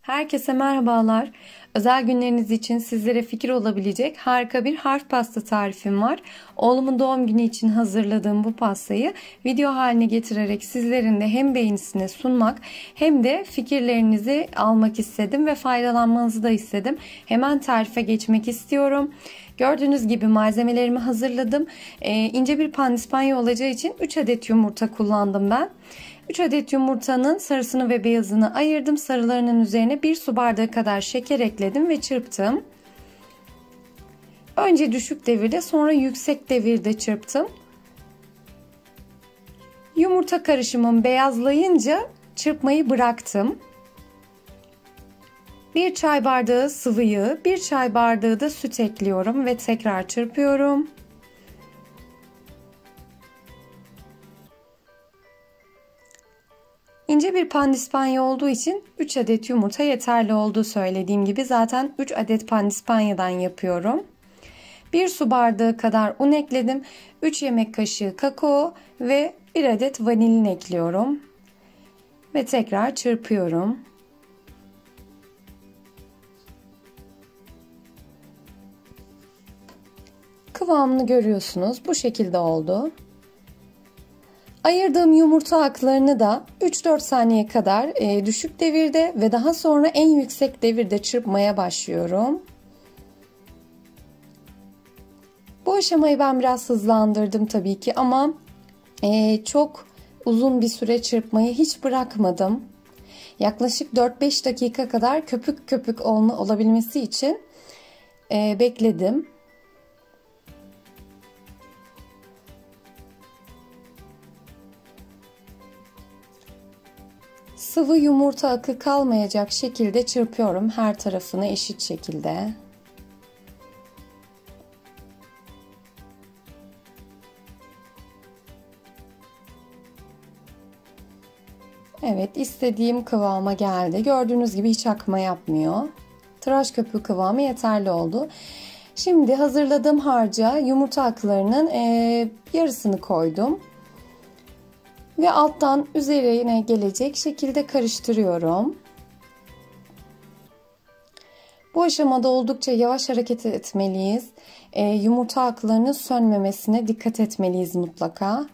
Herkese merhabalar. Özel günleriniz için sizlere fikir olabilecek harika bir harf pasta tarifim var. Oğlumun doğum günü için hazırladığım bu pastayı video haline getirerek sizlerin de hem beğenisine sunmak hem de fikirlerinizi almak istedim ve faydalanmanızı da istedim. Hemen tarife geçmek istiyorum. Gördüğünüz gibi malzemelerimi hazırladım. İnce bir pandispanya olacağı için 3 adet yumurta kullandım ben. 3 adet yumurtanın sarısını ve beyazını ayırdım. Sarılarının üzerine 1 su bardağı kadar şeker ekledim ve çırptım. Önce düşük devirde, sonra yüksek devirde çırptım. Yumurta karışımım beyazlayınca çırpmayı bıraktım. 1 çay bardağı sıvıyı, 1 çay bardağı da süt ekliyorum ve tekrar çırpıyorum. İnce bir pandispanya olduğu için 3 adet yumurta yeterli olduğu söylediğim gibi. Zaten 3 adet pandispanyadan yapıyorum. 1 su bardağı kadar un ekledim. 3 yemek kaşığı kakao ve 1 adet vanilin ekliyorum. Ve tekrar çırpıyorum. Kıvamını görüyorsunuz. Bu şekilde oldu. Ayırdığım yumurta aklarını da 3-4 saniye kadar düşük devirde ve daha sonra en yüksek devirde çırpmaya başlıyorum. Bu aşamayı ben biraz hızlandırdım tabii ki ama çok uzun bir süre çırpmayı hiç bırakmadım. Yaklaşık 4-5 dakika kadar köpük köpük olabilmesi için bekledim. Sıvı yumurta akı kalmayacak şekilde çırpıyorum her tarafını eşit şekilde. Evet, istediğim kıvama geldi. Gördüğünüz gibi hiç akma yapmıyor. Tıraş köpüğü kıvamı yeterli oldu. Şimdi hazırladığım harca yumurta aklarının yarısını koydum. Ve alttan üzerine gelecek şekilde karıştırıyorum. Bu aşamada oldukça yavaş hareket etmeliyiz. Yumurta aklarının sönmemesine dikkat etmeliyiz mutlaka.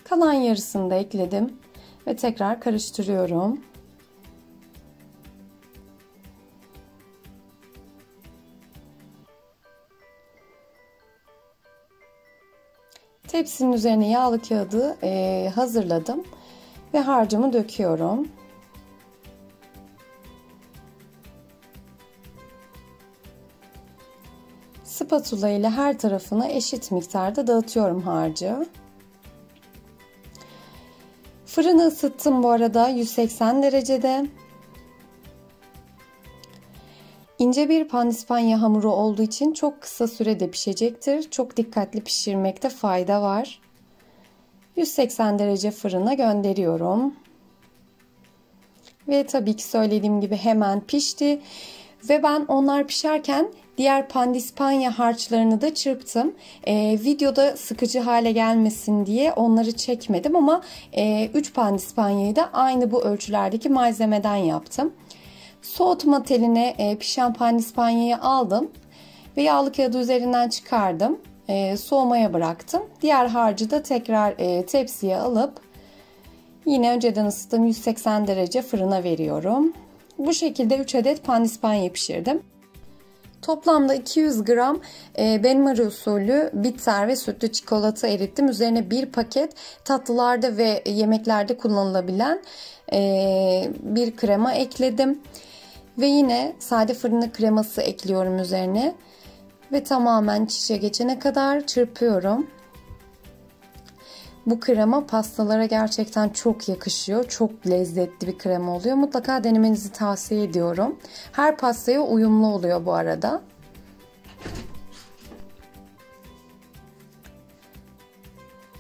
Kalan yarısını da ekledim ve tekrar karıştırıyorum. Tepsinin üzerine yağlı kağıdı hazırladım ve harcımı döküyorum. Spatula ile her tarafına eşit miktarda dağıtıyorum harcı. Fırını ısıttım bu arada 180 derecede. İnce bir pandispanya hamuru olduğu için çok kısa sürede pişecektir. Çok dikkatli pişirmekte fayda var. 180 derece fırına gönderiyorum. Ve tabii ki söylediğim gibi hemen pişti. Ve ben onlar pişerken diğer pandispanya harçlarını da çırptım. Videoda sıkıcı hale gelmesin diye onları çekmedim ama 3 pandispanyayı da aynı bu ölçülerdeki malzemeden yaptım. Soğutma teline pişen pandispanyayı aldım ve yağlı kağıdı üzerinden çıkardım. Soğumaya bıraktım. Diğer harcı da tekrar tepsiye alıp yine önceden ısıttığım 180 derece fırına veriyorum. Bu şekilde 3 adet pandispanya pişirdim. Toplamda 200 gram benmari usulü bitter ve sütlü çikolata erittim. Üzerine 1 paket tatlılarda ve yemeklerde kullanılabilen bir krema ekledim. Ve yine sade fırında kreması ekliyorum üzerine. Ve tamamen iç içe geçene kadar çırpıyorum. Bu krema pastalara gerçekten çok yakışıyor. Çok lezzetli bir krema oluyor. Mutlaka denemenizi tavsiye ediyorum. Her pastaya uyumlu oluyor bu arada.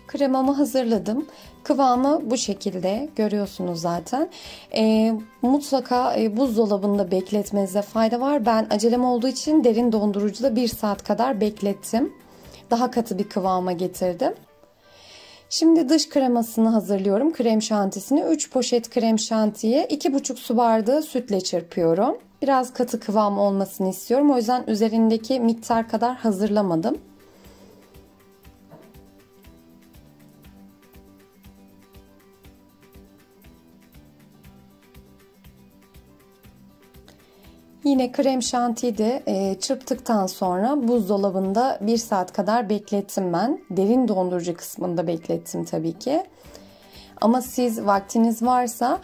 Kremamı hazırladım. Kıvamı bu şekilde, görüyorsunuz zaten. Mutlaka buzdolabında bekletmenize fayda var. Ben acelem olduğu için derin dondurucuda 1 saat kadar beklettim. Daha katı bir kıvama getirdim. Şimdi dış kremasını hazırlıyorum. Krem şantisini 3 poşet krem şantiye 2,5 su bardağı sütle çırpıyorum. Biraz katı kıvam olmasını istiyorum. O yüzden üzerindeki miktar kadar hazırlamadım. Yine krem şantiyi de çırptıktan sonra buzdolabında 1 saat kadar beklettim ben. Derin dondurucu kısmında beklettim tabii ki. Ama siz vaktiniz varsa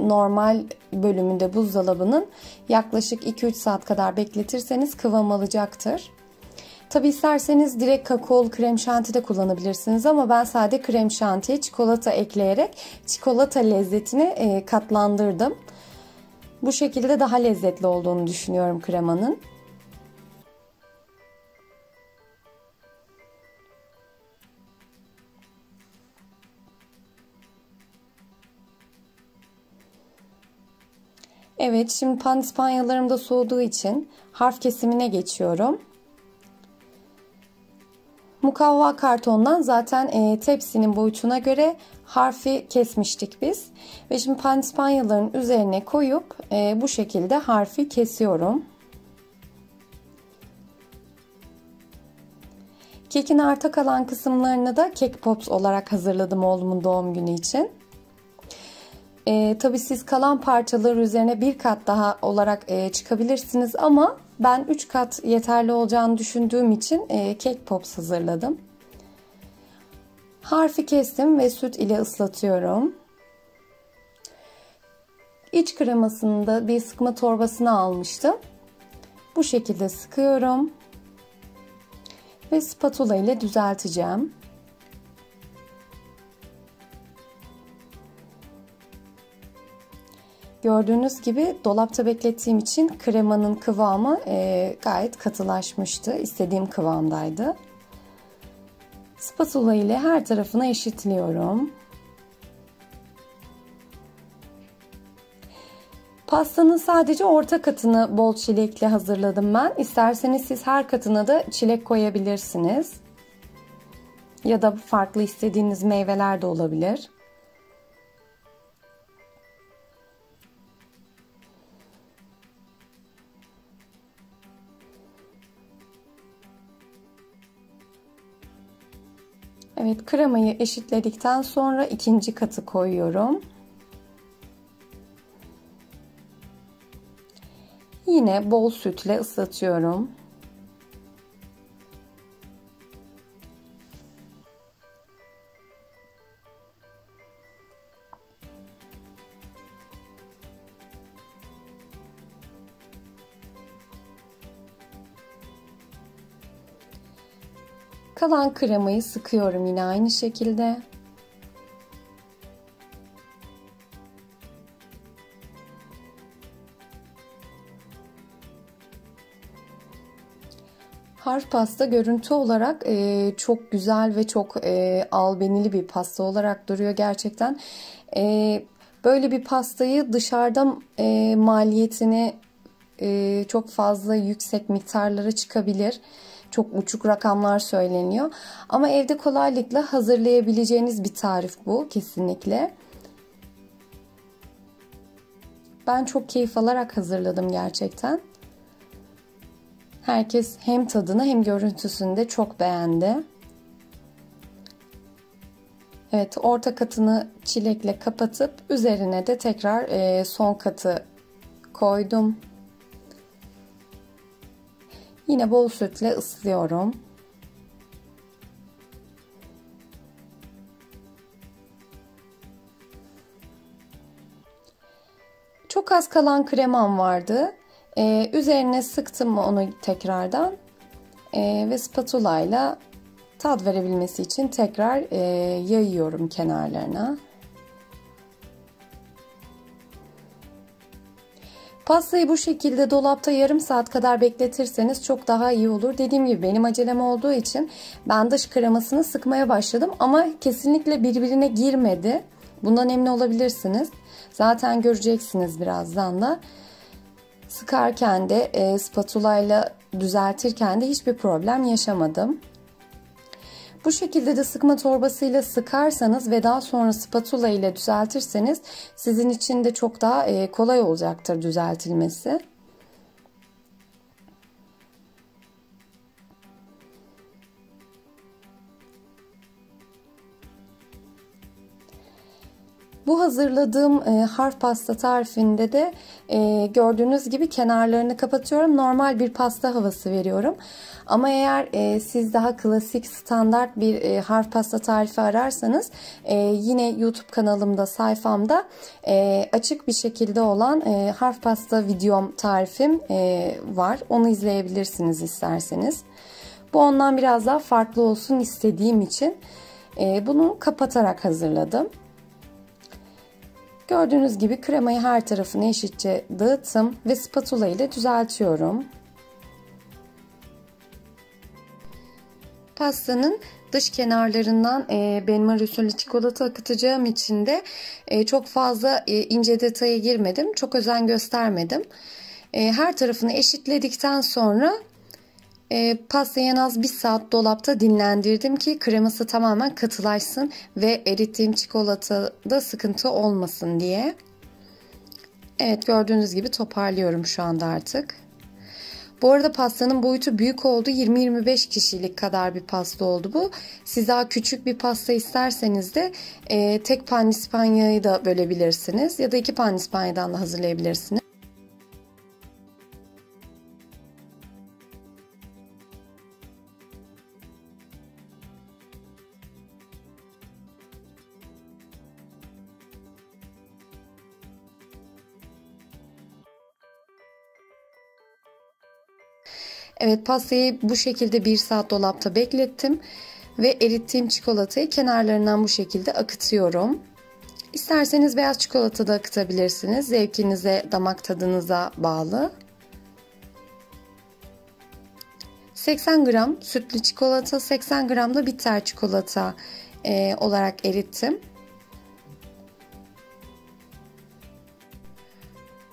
normal bölümünde buzdolabının yaklaşık 2-3 saat kadar bekletirseniz kıvam alacaktır. Tabi isterseniz direkt kakaolu krem şanti de kullanabilirsiniz ama ben sade krem şantiye çikolata ekleyerek çikolata lezzetini katlandırdım. Bu şekilde daha lezzetli olduğunu düşünüyorum kremanın. Evet, şimdi pandispanyalarım da soğuduğu için harf kesimine geçiyorum. Mukavva kartondan zaten tepsinin boyutuna göre harfi kesmiştik biz. Ve şimdi pandispanyaların üzerine koyup bu şekilde harfi kesiyorum. Kekin arta kalan kısımlarını da Cake Pops olarak hazırladım oğlumun doğum günü için. Tabii siz kalan parçaları üzerine bir kat daha olarak çıkabilirsiniz ama ben 3 kat yeterli olacağını düşündüğüm için Cake Pops hazırladım. Harfi kestim ve süt ile ıslatıyorum. İç kremasını da bir sıkma torbasına almıştım. Bu şekilde sıkıyorum ve spatula ile düzelteceğim. Gördüğünüz gibi dolapta beklettiğim için kremanın kıvamı gayet katılaşmıştı. İstediğim kıvamdaydı. Spatula ile her tarafına eşitliyorum. Pastanın sadece orta katını bol çilekle hazırladım ben. İsterseniz siz her katına da çilek koyabilirsiniz. Ya da farklı istediğiniz meyveler de olabilir. Evet, kremayı eşitledikten sonra ikinci katı koyuyorum. Yine bol sütle ıslatıyorum. Kalan kremayı sıkıyorum yine aynı şekilde. Harf pasta görüntü olarak çok güzel ve çok albenili bir pasta olarak duruyor gerçekten. Böyle bir pastayı dışarıda maliyetini çok fazla yüksek miktarlara çıkabilir. Çok uçuk rakamlar söyleniyor. Ama evde kolaylıkla hazırlayabileceğiniz bir tarif bu kesinlikle. Ben çok keyif alarak hazırladım gerçekten. Herkes hem tadını hem görüntüsünü de çok beğendi. Evet, orta katını çilekle kapatıp üzerine de tekrar son katı koydum. Yine bol sütle ıslıyorum. Çok az kalan kremam vardı. Üzerine sıktım onu tekrardan ve spatula ile tat verebilmesi için tekrar yayıyorum kenarlarına. Pastayı bu şekilde dolapta yarım saat kadar bekletirseniz çok daha iyi olur. Dediğim gibi benim acelem olduğu için ben dış kremasını sıkmaya başladım ama kesinlikle birbirine girmedi. Bundan emin olabilirsiniz. Zaten göreceksiniz birazdan da. Sıkarken de spatula ile düzeltirken de hiçbir problem yaşamadım. Bu şekilde de sıkma torbasıyla sıkarsanız ve daha sonra spatula ile düzeltirseniz sizin için de çok daha kolay olacaktır düzeltilmesi. Bu hazırladığım harf pasta tarifinde de gördüğünüz gibi kenarlarını kapatıyorum. Normal bir pasta havası veriyorum. Ama eğer siz daha klasik standart bir harf pasta tarifi ararsanız yine YouTube kanalımda, sayfamda açık bir şekilde olan harf pasta videom tarifim var. Onu izleyebilirsiniz isterseniz. Bu ondan biraz daha farklı olsun istediğim için bunu kapatarak hazırladım. Gördüğünüz gibi kremayı her tarafını eşitçe dağıttım ve spatula ile düzeltiyorum. Pastanın dış kenarlarından benmari usulü çikolata akıtacağım için de çok fazla ince detaya girmedim. Çok özen göstermedim. Her tarafını eşitledikten sonra pastayı en az 1 saat dolapta dinlendirdim ki kreması tamamen katılaşsın ve erittiğim çikolatada sıkıntı olmasın diye. Evet, gördüğünüz gibi toparlıyorum şu anda artık. Bu arada pastanın boyutu büyük oldu. 20-25 kişilik kadar bir pasta oldu bu. Siz daha küçük bir pasta isterseniz de tek pandispanyayı da bölebilirsiniz. Ya da 2 pandispanyadan da hazırlayabilirsiniz. Evet, pastayı bu şekilde 1 saat dolapta beklettim ve erittiğim çikolatayı kenarlarından bu şekilde akıtıyorum. İsterseniz beyaz çikolata da akıtabilirsiniz. Zevkinize, damak tadınıza bağlı. 80 gram sütlü çikolata, 80 gram da bitter çikolata olarak erittim.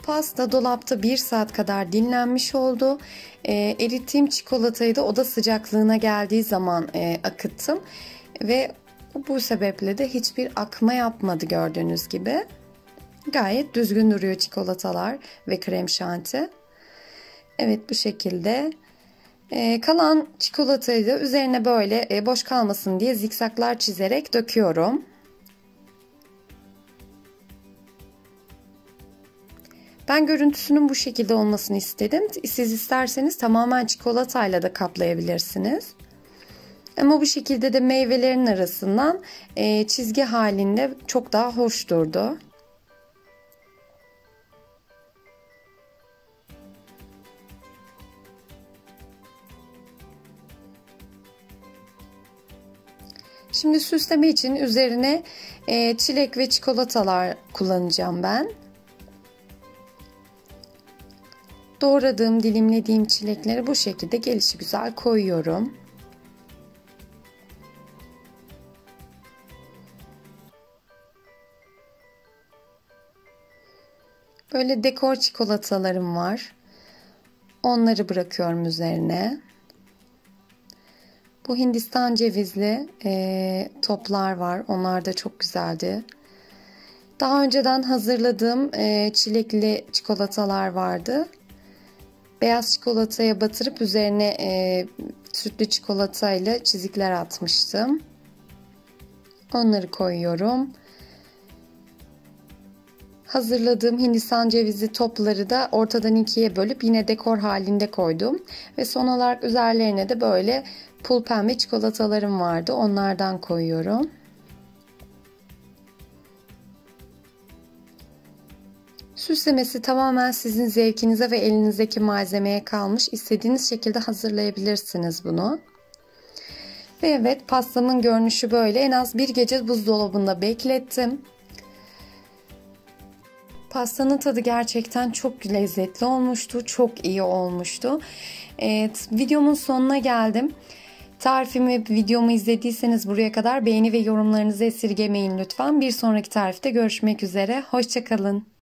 Pasta dolapta 1 saat kadar dinlenmiş oldu. Erittiğim çikolatayı da oda sıcaklığına geldiği zaman akıttım. Ve bu sebeple de hiçbir akma yapmadı gördüğünüz gibi. Gayet düzgün duruyor çikolatalar ve krem şanti. Evet, bu şekilde. Kalan çikolatayı da üzerine böyle boş kalmasın diye zikzaklar çizerek döküyorum. Ben görüntüsünün bu şekilde olmasını istedim. Siz isterseniz tamamen çikolatayla da kaplayabilirsiniz. Ama bu şekilde de meyvelerin arasından çizgi halinde çok daha hoş durdu. Şimdi süsleme için üzerine çilek ve çikolatalar kullanacağım ben. Doğradığım, dilimlediğim çilekleri bu şekilde gelişigüzel koyuyorum. Böyle dekor çikolatalarım var. Onları bırakıyorum üzerine. Bu Hindistan cevizli toplar var. Onlar da çok güzeldi. Daha önceden hazırladığım çilekli çikolatalar vardı. Beyaz çikolataya batırıp üzerine sütlü çikolatayla çizikler atmıştım. Onları koyuyorum. Hazırladığım Hindistan cevizi topları da ortadan 2'ye bölüp yine dekor halinde koydum. Ve son olarak üzerlerine de böyle pul pembe çikolatalarım vardı. Onlardan koyuyorum. Süslemesi tamamen sizin zevkinize ve elinizdeki malzemeye kalmış. İstediğiniz şekilde hazırlayabilirsiniz bunu. Ve evet, pastamın görünüşü böyle. En az 1 gece buzdolabında beklettim. Pastanın tadı gerçekten çok lezzetli olmuştu. Çok iyi olmuştu. Evet, videomun sonuna geldim. Tarifimi, videomu izlediyseniz buraya kadar beğeni ve yorumlarınızı esirgemeyin lütfen. Bir sonraki tarifte görüşmek üzere. Hoşça kalın.